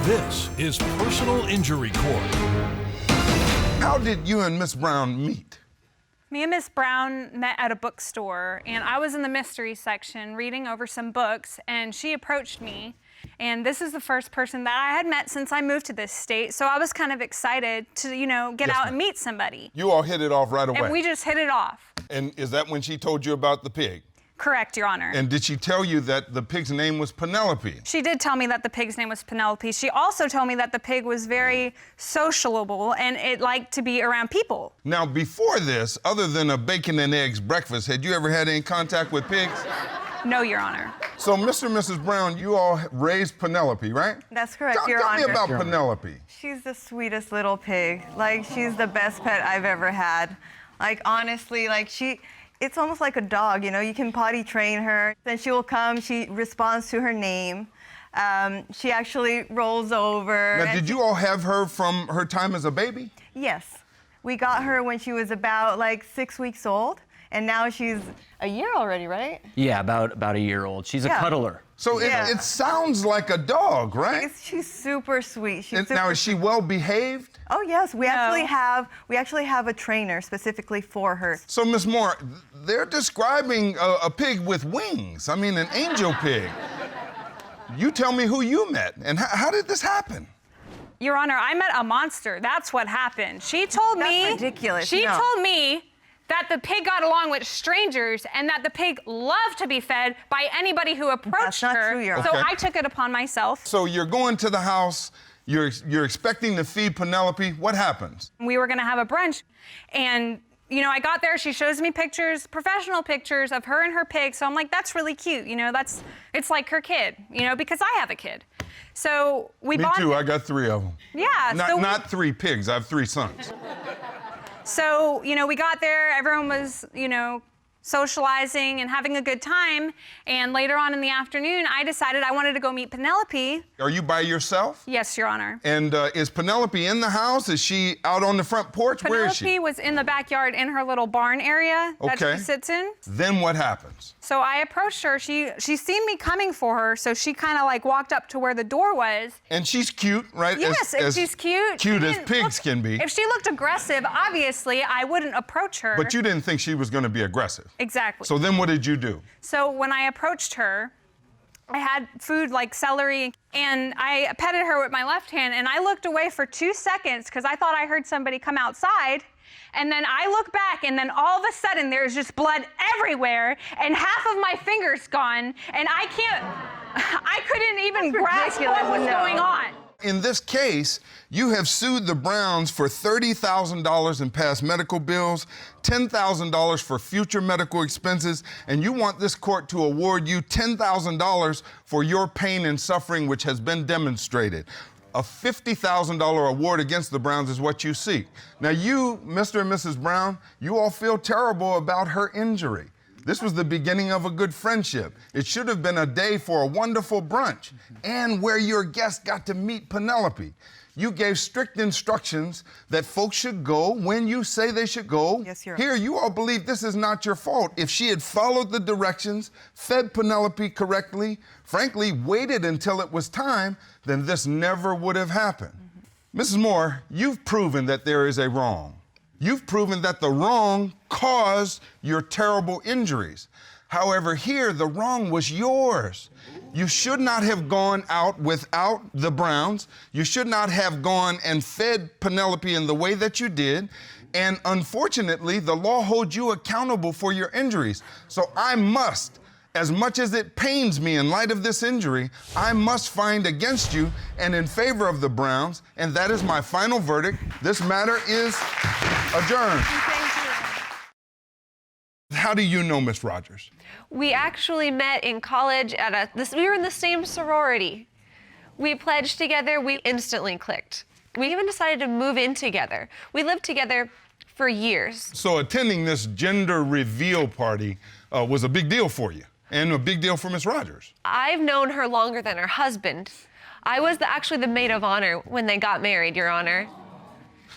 This is Personal Injury Court. How did you and Miss Brown meet? Me and Miss Brown met at a bookstore, and I was in the mystery section reading over some books, and she approached me. And this is the first person that I had met since I moved to this state, so I was kind of excited to, get out and meet somebody. You all hit it off right away. And we just hit it off. And is that when she told you about the pig? Correct, Your Honor. And did she tell you that the pig's name was Penelope? She did tell me that the pig's name was Penelope. She also told me that the pig was very sociable and it liked to be around people. Now, before this, other than a bacon and eggs breakfast, had you ever had any contact with pigs? No, Your Honor. So, Mr. and Mrs. Brown, you all raised Penelope, right? That's correct, Your Tell Honor. me about Penelope. She's the sweetest little pig. Like, she's the best pet I've ever had. Like, honestly, it's almost like a dog, you can potty train her. Then she will come, she responds to her name. She actually rolls over. Now, did you all have her from her time as a baby? Yes. We got her when she was about 6 weeks old, and now she's a year already, right? Yeah, about a year old. She's a cuddler. So it sounds like a dog, right? She's super sweet. Now, is she well behaved? Oh yes, we actually have a trainer specifically for her. So, Miss Moore, they're describing a pig with wings. I mean, an angel pig. You tell me who you met, and how did this happen? Your Honor, I met a monster. That's what happened. She told me... That's ridiculous. She told me that the pig got along with strangers and that the pig loved to be fed by anybody who approached her. That's not true, Your Honor. So I took it upon myself. So you're going to the house, you're expecting to feed Penelope. What happens? We were gonna have a brunch, and I got there, she shows me pictures, professional pictures of her and her pig, so I'm like, that's really cute, it's like her kid, because I have a kid. So we bonded. Me too, I got 3 of them. Yeah. Not 3 pigs, I have 3 sons. So, we got there, everyone was, socializing and having a good time. And later on in the afternoon, I decided I wanted to go meet Penelope. Are you by yourself? Yes, Your Honor. And is Penelope in the house? Is she out on the front porch? Where is she? Penelope was in the backyard in her little barn area that she sits in. Then what happens? So I approached her. She seen me coming for her, so she kind of walked up to where the door was. And she's cute, right? Yes, she's cute. Cute as pigs can be. If she looked aggressive, obviously I wouldn't approach her. But you didn't think she was going to be aggressive. Exactly. So then what did you do? So when I approached her, I had food like celery, and I petted her with my left hand, and I looked away for 2 seconds because I thought I heard somebody come outside. And then I look back, and then all of a sudden there's just blood everywhere, and half of my finger's gone, and I couldn't even grasp what was going on. In this case, you have sued the Browns for $30,000 in past medical bills, $10,000 for future medical expenses, and you want this court to award you $10,000 for your pain and suffering, which has been demonstrated. A $50,000 award against the Browns is what you seek. Now you, Mr. and Mrs. Brown, you all feel terrible about her injury. This was the beginning of a good friendship. It should have been a day for a wonderful brunch and where your guests got to meet Penelope. You gave strict instructions that folks should go when you say they should go. Yes, Your Honor. Here, you all believe this is not your fault. If she had followed the directions, fed Penelope correctly, frankly, waited until it was time, then this never would have happened. Mrs. Moore, you've proven that there is a wrong. You've proven that the wrong caused your terrible injuries. However, here, the wrong was yours. You should not have gone out without the Browns. You should not have gone and fed Penelope in the way that you did. And unfortunately, the law holds you accountable for your injuries. So I must, as much as it pains me in light of this injury, I must find against you and in favor of the Browns, and that is my final verdict. This matter is adjourned. Thank you. How do you know Miss Rogers? We actually met in college we were in the same sorority. We pledged together, we instantly clicked. We even decided to move in together. We lived together for years. So attending this gender reveal party was a big deal for you, and a big deal for Miss Rogers. I've known her longer than her husband. I was actually the maid of honor when they got married, Your Honor.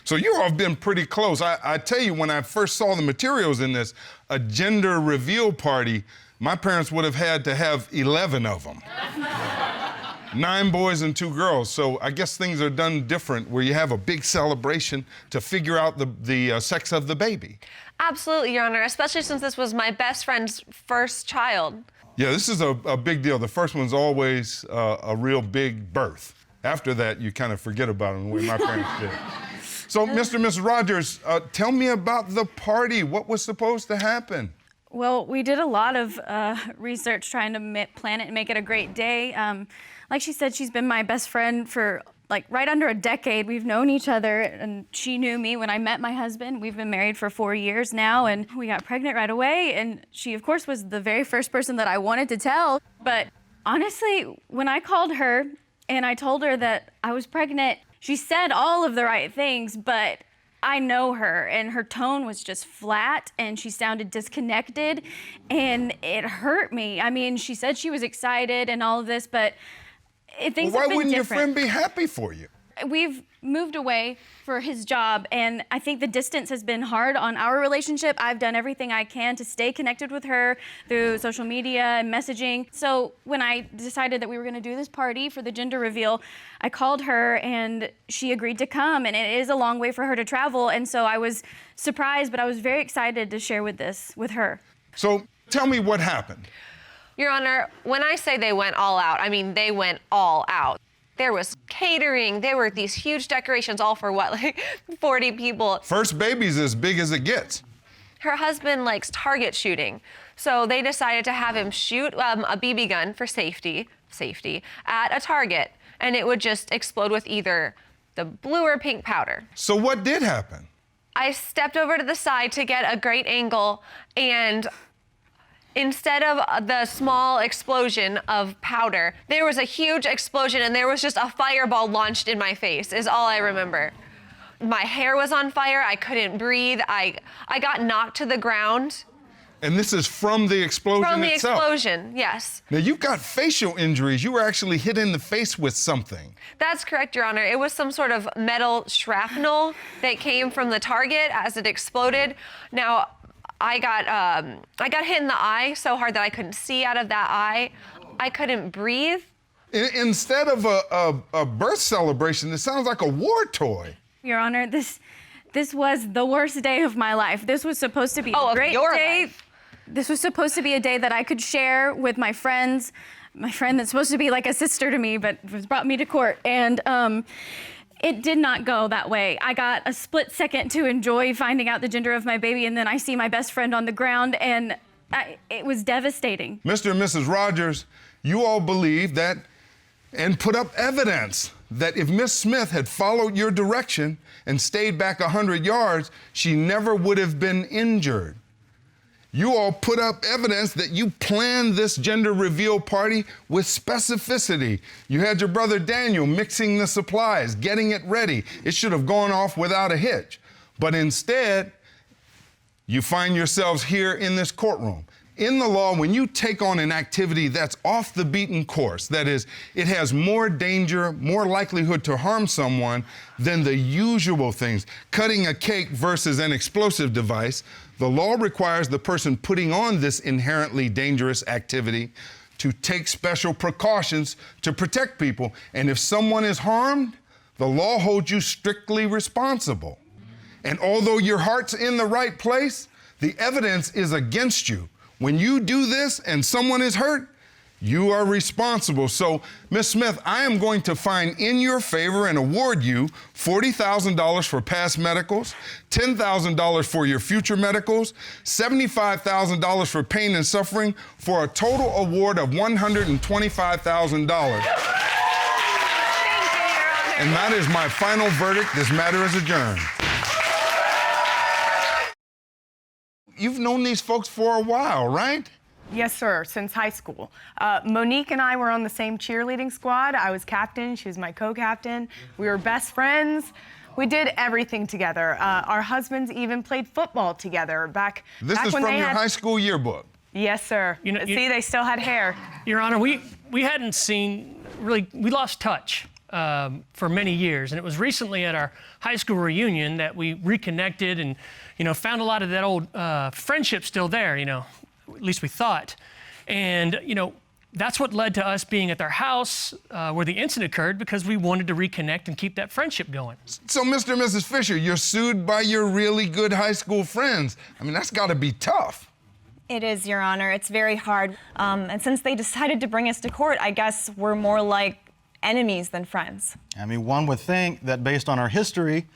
So you all have been pretty close. I tell you, when I first saw the materials in this, a gender reveal party, my parents would have had to have 11 of them. 9 boys and 2 girls. So I guess things are done different where you have a big celebration to figure out the sex of the baby. Absolutely, Your Honor, especially since this was my best friend's first child. Yeah, this is a big deal. The first one's always a real big birth. After that, you kind of forget about them the way my parents did. So, Mr. and Mrs. Rogers, tell me about the party. What was supposed to happen? Well, we did a lot of research trying to plan it and make it a great day. Like she said, she's been my best friend for like right under a decade. We've known each other, and she knew me when I met my husband. We've been married for 4 years now, and we got pregnant right away. And she, of course, was the very first person that I wanted to tell. But honestly, when I called her and I told her that I was pregnant, she said all of the right things, but I know her, and her tone was just flat, and she sounded disconnected, and it hurt me. I mean, she said she was excited and all of this, but things Well, have why been wouldn't your different. friend be happy for you? We've moved away for his job, and I think the distance has been hard on our relationship. I've done everything I can to stay connected with her through social media and messaging. So when I decided that we were going to do this party for the gender reveal, I called her and she agreed to come, and it is a long way for her to travel, and so I was surprised, but I was very excited to share with her. So tell me what happened. Your Honor, when I say they went all out, I mean they went all out. There was catering, there were these huge decorations, all for what, like 40 people. First baby's as big as it gets. Her husband likes target shooting, so they decided to have him shoot a BB gun for safety at a target, and it would just explode with either the blue or pink powder. So what did happen? I stepped over to the side to get a great angle, and instead of the small explosion of powder, there was a huge explosion, and there was just a fireball launched in my face, is all I remember. My hair was on fire, I couldn't breathe, I got knocked to the ground. And this is from the explosion itself? From the explosion, yes. Now, you've got facial injuries. You were actually hit in the face with something. That's correct, Your Honor. It was some sort of metal shrapnel that came from the target as it exploded. Now, I got hit in the eye so hard that I couldn't see out of that eye. I couldn't breathe. Instead of a birth celebration, this sounds like a war toy. Your Honor, this was the worst day of my life. This was supposed to be a great day. Life. This was supposed to be a day that I could share with my friends. My friend that's supposed to be like a sister to me, but was brought me to court. And it did not go that way. I got a split second to enjoy finding out the gender of my baby, and then I see my best friend on the ground, and it was devastating. Mr. and Mrs. Rogers, you all believe that and put up evidence that if Miss Smith had followed your direction and stayed back 100 yards, she never would have been injured. You all put up evidence that you planned this gender reveal party with specificity. You had your brother Daniel mixing the supplies, getting it ready. It should have gone off without a hitch. But instead, you find yourselves here in this courtroom. In the law, when you take on an activity that's off the beaten course, that is, it has more danger, more likelihood to harm someone than the usual things, cutting a cake versus an explosive device, the law requires the person putting on this inherently dangerous activity to take special precautions to protect people. And if someone is harmed, the law holds you strictly responsible. And although your heart's in the right place, the evidence is against you. When you do this and someone is hurt, you are responsible. So, Ms. Smith, I am going to find in your favor and award you $40,000 for past medicals, $10,000 for your future medicals, $75,000 for pain and suffering, for a total award of $125,000. And that is my final verdict. This matter is adjourned. You've known these folks for a while, right? Yes, sir, since high school. Monique and I were on the same cheerleading squad. I was captain, she was my co-captain. We were best friends. We did everything together. Our husbands even played football together back This back is when from they your had... high school yearbook. Yes, sir. See, they still had hair. Your Honor, we hadn't seen, we lost touch for many years. And it was recently at our high school reunion that we reconnected and, found a lot of that old friendship still there, at least we thought. And, that's what led to us being at their house where the incident occurred, because we wanted to reconnect and keep that friendship going. So, Mr. and Mrs. Fisher, you're sued by your really good high school friends. I mean, that's got to be tough. It is, Your Honor. It's very hard. And since they decided to bring us to court, I guess we're more like enemies than friends. I mean, one would think that based on our history,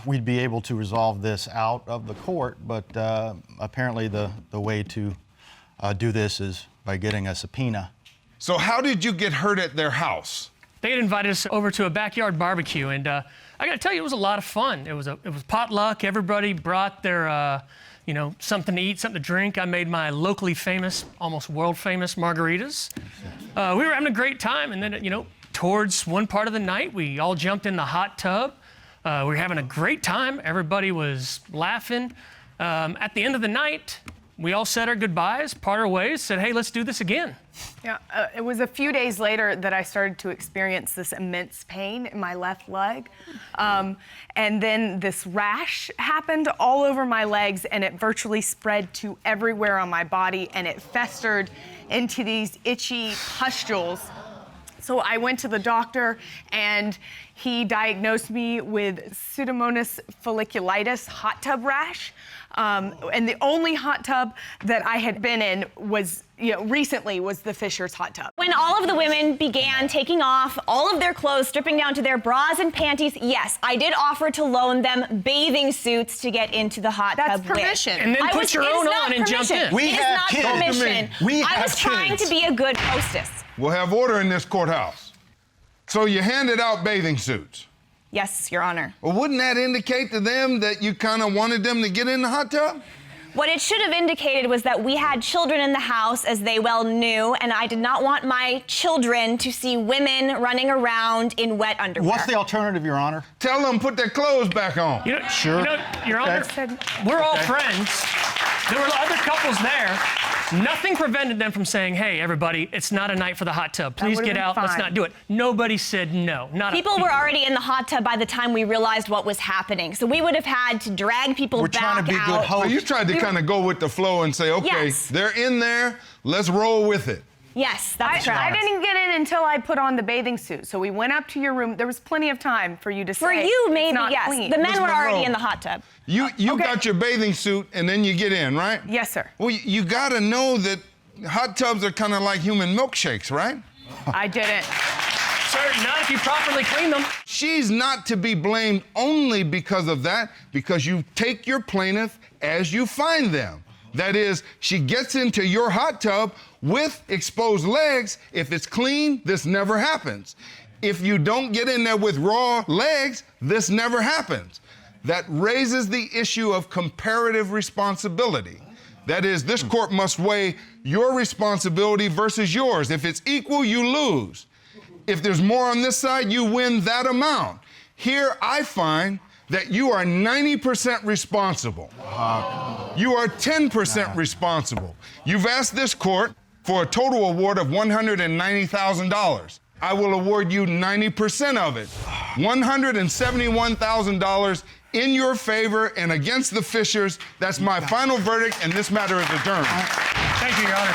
we'd be able to resolve this out of the court, but apparently the way to do this is by getting a subpoena. So how did you get hurt at their house? They had invited us over to a backyard barbecue, and I got to tell you, it was a lot of fun. It was potluck. Everybody brought their, something to eat, something to drink. I made my locally famous, almost world famous margaritas. We were having a great time, and then, towards one part of the night, we all jumped in the hot tub. We were having a great time. Everybody was laughing. At the end of the night, we all said our goodbyes, parted our ways, said, hey, let's do this again. Yeah, it was a few days later that I started to experience this immense pain in my left leg. And then this rash happened all over my legs, and it virtually spread to everywhere on my body, and it festered into these itchy pustules. So I went to the doctor, and he diagnosed me with Pseudomonas folliculitis hot tub rash. And the only hot tub that I had been in was, recently was the Fisher's hot tub. When all of the women began taking off all of their clothes, stripping down to their bras and panties, yes, I did offer to loan them bathing suits to get into the hot tub with. That's permission. And then put your own on and jump in. It is not permission. I was trying to be a good hostess. We'll have order in this courthouse. So you handed out bathing suits. Yes, Your Honor. Well, wouldn't that indicate to them that you kind of wanted them to get in the hot tub? What it should have indicated was that we had children in the house, as they well knew, and I did not want my children to see women running around in wet underwear. What's the alternative, Your Honor? Tell them put their clothes back on. Sure. Your Honor, we're all friends. There were other couples there. Nothing prevented them from saying, hey, everybody, it's not a night for the hot tub. Please get out. Let's not do it. Nobody said no. People were already in the hot tub by the time we realized what was happening. So we would have had to drag people back out. We're trying to be good hosts. So you tried to kind of go with the flow and say, okay, Yes. they're in there. Let's roll with it. Yes, that's I right. didn't get in until I put on the bathing suit. So we went up to your room. There was plenty of time for you to say, For you, maybe, it's not yes. clean. The men Ms. were already Monroe. in the hot tub. You got your bathing suit and then you get in, right? Yes, sir. Well, you got to know that hot tubs are kind of like human milkshakes, right? I didn't. Sir, not if you properly clean them. She's not to be blamed only because of that, because you take your plaintiff as you find them. That is, she gets into your hot tub with exposed legs. If it's clean, this never happens. If you don't get in there with raw legs, this never happens. That raises the issue of comparative responsibility. That is, this court must weigh your responsibility versus yours. If it's equal, you lose. If there's more on this side, you win that amount. Here, I find that you are 90% responsible. You are 10% responsible. You've asked this court for a total award of $190,000. I will award you 90% of it. $171,000 in your favor and against the Fishers. That's my final verdict, and this matter is adjourned. Thank you, Your Honor.